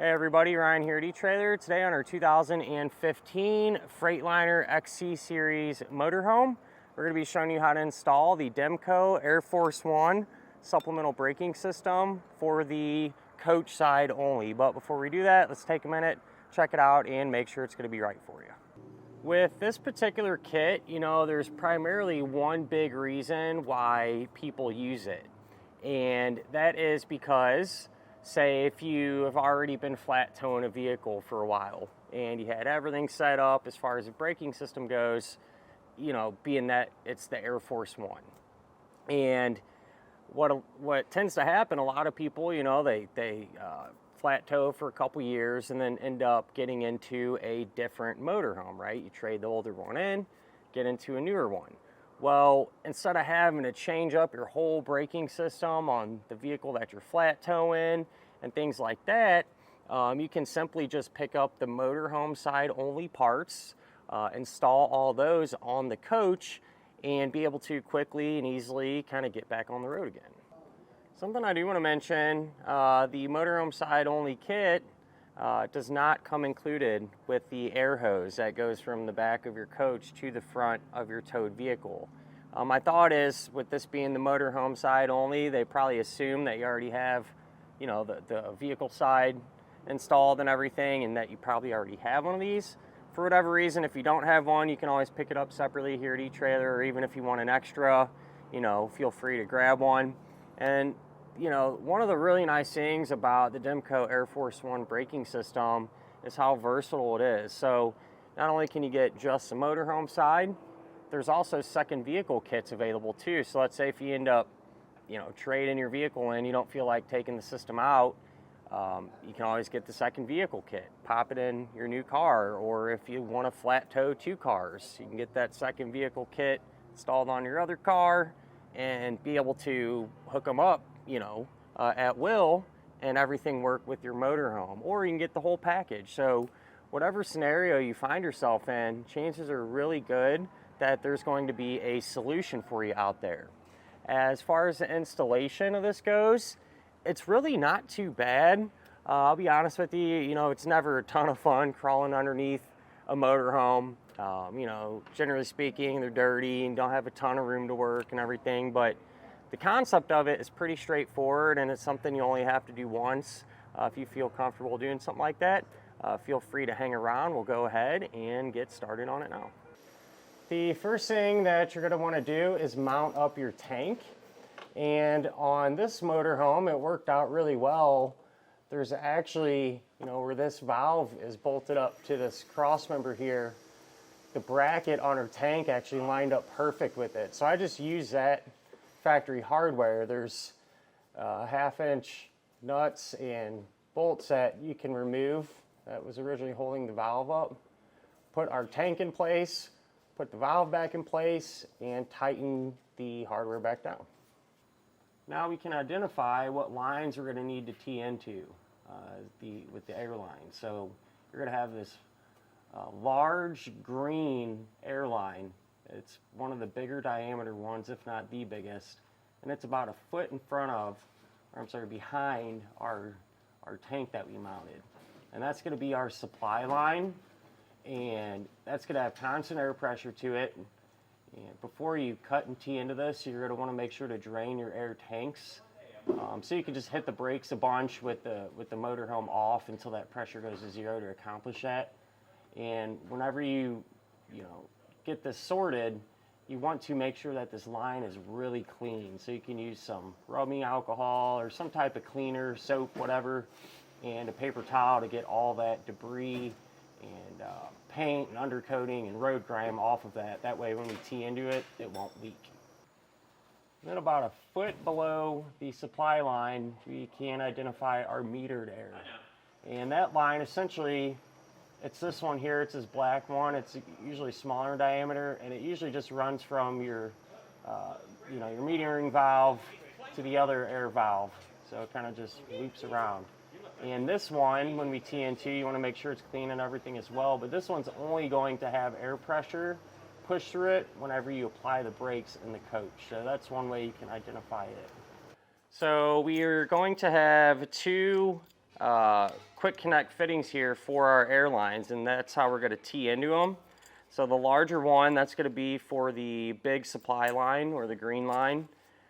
Hey everybody, Ryan here at etrailer. Today on our 2015 Freightliner XC-Series motorhome, we're going to be showing you how to install the Demco Air Force One supplemental braking system for the coach side only. But before we do that, let's take a minute, check it out, and make sure it's going to be right for you. With this particular kit, there's primarily one big reason why people use it. And that is because, say if you have already been flat towing a vehicle for a while and you had everything set up as far as the braking system goes, being that it's the Air Force One. And what tends to happen, a lot of people, they flat tow for a couple years and then end up getting into a different motorhome, right? You trade the older one in, get into a newer one. Well, instead of having to change up your whole braking system on the vehicle that you're flat towing and things like that, you can simply just pick up the motorhome side only parts, install all those on the coach, and be able to quickly and easily kind of get back on the road again. Something I do want to mention, the motorhome side only kit does not come included with the air hose that goes from the back of your coach to the front of your towed vehicle. My thought is, with this being the motorhome side only, they probably assume that you already have, the vehicle side installed and everything, and that you probably already have one of these. For whatever reason, if you don't have one, you can always pick it up separately here at etrailer, or even if you want an extra, feel free to grab one. And one of the really nice things about the Demco Air Force One braking system is how versatile it is. So not only can you get just the motorhome side, there's also second vehicle kits available too. So let's say if you end up, trading your vehicle in, you don't feel like taking the system out, you can always get the second vehicle kit, pop it in your new car, or if you want to flat tow two cars, you can get that second vehicle kit installed on your other car and be able to hook them up at will, and everything work with your motorhome, or you can get the whole package. So whatever scenario you find yourself in, chances are really good that there's going to be a solution for you out there. As far as the installation of this goes, it's really not too bad. I'll be honest with you, it's never a ton of fun crawling underneath a motorhome. Generally speaking, they're dirty and don't have a ton of room to work and everything, but the concept of it is pretty straightforward, and it's something you only have to do once. If you feel comfortable doing something like that, feel free to hang around. We'll go ahead and get started on it now. The first thing that you're going to want to do is mount up your tank. And on this motorhome, it worked out really well. There's actually, where this valve is bolted up to this cross member here, the bracket on our tank actually lined up perfect with it. So I just used that factory hardware. There's 1/2-inch nuts and bolts that you can remove that was originally holding the valve up. Put our tank in place, put the valve back in place, and tighten the hardware back down. Now we can identify what lines we're going to need to tee into with the air line. So you're going to have this large green air line. It's one of the bigger diameter ones, if not the biggest, and it's about 1 foot in front of, behind our tank that we mounted. And that's going to be our supply line, and that's going to have constant air pressure to it. And before you cut and tee into this, you're going to want to make sure to drain your air tanks. So you can just hit the brakes a bunch with the motorhome off until that pressure goes to 0 to accomplish that. And whenever you get this sorted, you want to make sure that this line is really clean. So you can use some rubbing alcohol or some type of cleaner, soap, whatever, and a paper towel to get all that debris and paint and undercoating and road grime off of that. That way when we tee into it, it won't leak. Then about 1 foot below the supply line, we can identify our metered air. And that line, essentially, it's this one here. It's this black one. It's usually smaller in diameter, and it usually just runs from your metering valve to the other air valve. So it kind of just loops around. And this one, when we tee into, you want to make sure it's clean and everything as well. But this one's only going to have air pressure push through it whenever you apply the brakes in the coach. So that's one way you can identify it. So we are going to have two quick connect fittings here for our airlines, and that's how we're going to tee into them. So the larger one, that's going to be for the big supply line or the green line.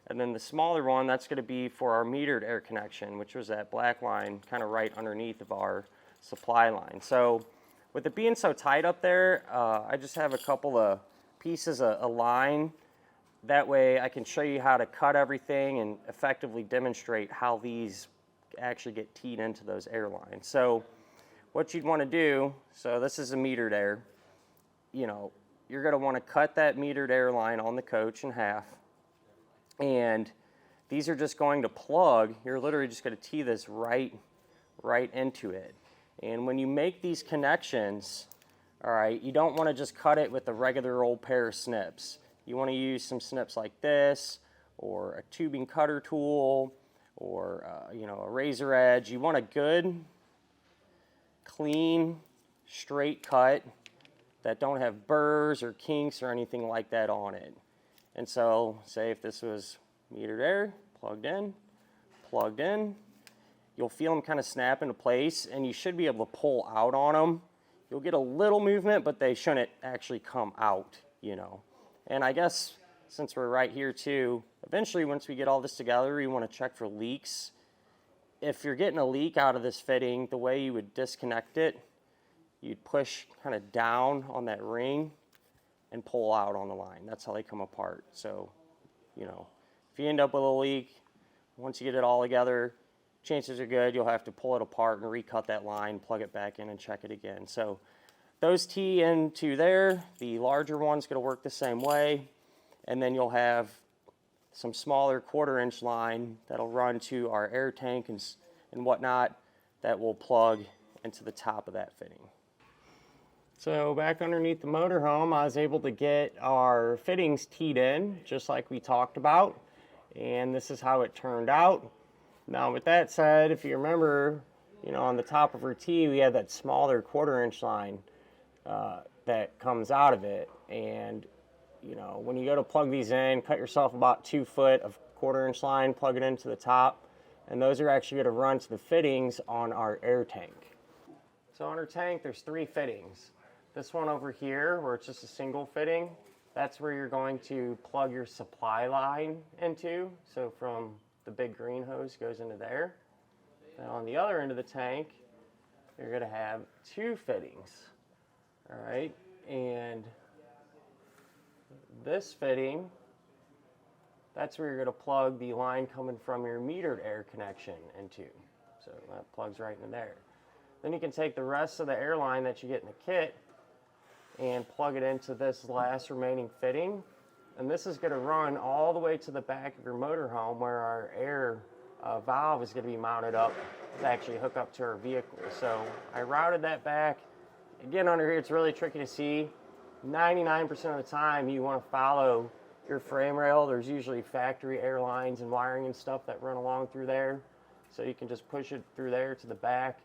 And then the smaller one, that's going to be for our metered air connection, which was that black line kind of right underneath of our supply line. So with it being so tight up there, I just have a couple of pieces of line. That way I can show you how to cut everything and effectively demonstrate how these actually get teed into those airlines. So what you'd want to do, so this is a metered air, you know, you're going to want to cut that metered air line on the coach in half. And these are just going to plug. You're literally just going to tee this right into it. And when you make these connections, all right, you don't want to just cut it with a regular old pair of snips. You want to use some snips like this, or a tubing cutter tool, or you know, a razor edge. You want a good, clean, straight cut that don't have burrs or kinks or anything like that on it. And so, say if this was metered air, plugged in, you'll feel them kind of snap into place, and you should be able to pull out on them. You'll get a little movement, but they shouldn't actually come out, you know. And I guess since we're right here too, eventually once we get all this together, we want to check for leaks. If you're getting a leak out of this fitting, the way you would disconnect it, you'd push kind of down on that ring and pull out on the line. That's how they come apart. So, you know, if you end up with a leak, once you get it all together, chances are good you'll have to pull it apart and recut that line, plug it back in, and check it again. So those tee into there. The larger one's going to work the same way. And then you'll have some smaller 1/4-inch line that'll run to our air tank and whatnot that will plug into the top of that fitting. So back underneath the motorhome, I was able to get our fittings teed in, just like we talked about. And this is how it turned out. Now with that said, if you remember, you know, on the top of our tee, we had that smaller 1/4-inch line that comes out of it. And, you know, when you go to plug these in, cut yourself about 2 foot of 1/4-inch line, plug it into the top. And those are actually going to run to the fittings on our air tank. So on our tank, there's 3 fittings. This one over here, where it's just a single fitting, that's where you're going to plug your supply line into. So from the big green hose goes into there. And on the other end of the tank, you're going to have 2 fittings. All right, and this fitting, that's where you're going to plug the line coming from your metered air connection into. So that plugs right in there. Then you can take the rest of the air line that you get in the kit and plug it into this last remaining fitting. And this is going to run all the way to the back of your motorhome where our air valve is going to be mounted up to actually hook up to our vehicle. So I routed that back. Again, under here, it's really tricky to see. 99% of the time, you want to follow your frame rail. There's usually factory air lines and wiring and stuff that run along through there. So you can just push it through there to the back.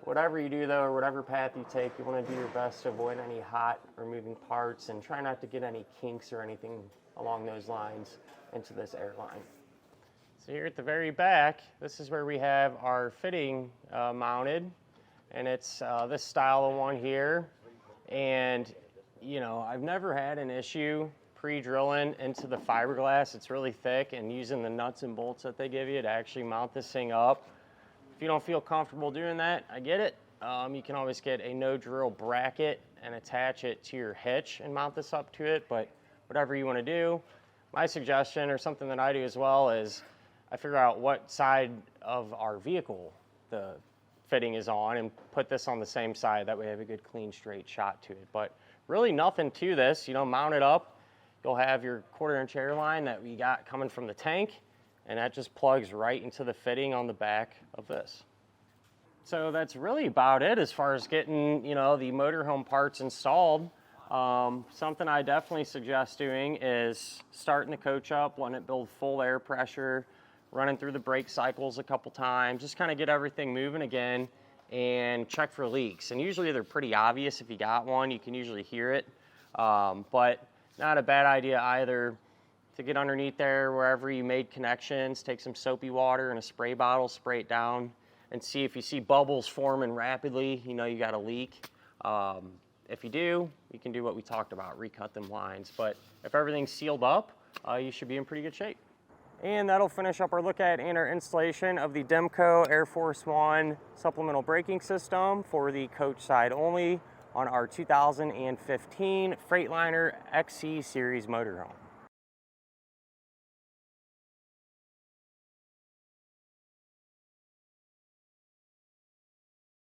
Whatever you do, though, or whatever path you take, you want to do your best to avoid any hot or moving parts and try not to get any kinks or anything along those lines into this airline. So here at the very back, this is where we have our fitting mounted, and it's this style of one here. And, you know, I've never had an issue pre-drilling into the fiberglass. It's really thick, and using the nuts and bolts that they give you to actually mount this thing up. If you don't feel comfortable doing that, I get it. You can always get a no-drill bracket and attach it to your hitch and mount this up to it, but whatever you want to do. My suggestion, or something that I do as well, is I figure out what side of our vehicle the fitting is on and put this on the same side. That way I have a good, clean, straight shot to it. But really nothing to this. You know, mount it up. You'll have your 1/4-inch air line that we got coming from the tank, and that just plugs right into the fitting on the back of this. So that's really about it as far as getting, you know, the motorhome parts installed. Something I definitely suggest doing is starting the coach up, letting it build full air pressure, running through the brake cycles a couple times, just kind of get everything moving again and check for leaks. And usually they're pretty obvious. If you got one, you can usually hear it, but not a bad idea either to get underneath there wherever you made connections, take some soapy water and a spray bottle, spray it down, and see if you see bubbles forming rapidly, you know you got a leak. If you do, you can do what we talked about, recut them lines. But if everything's sealed up, you should be in pretty good shape. And that'll finish up our look at and our installation of the Demco Air Force One supplemental braking system for the coach side only on our 2015 Freightliner XC-Series motorhome.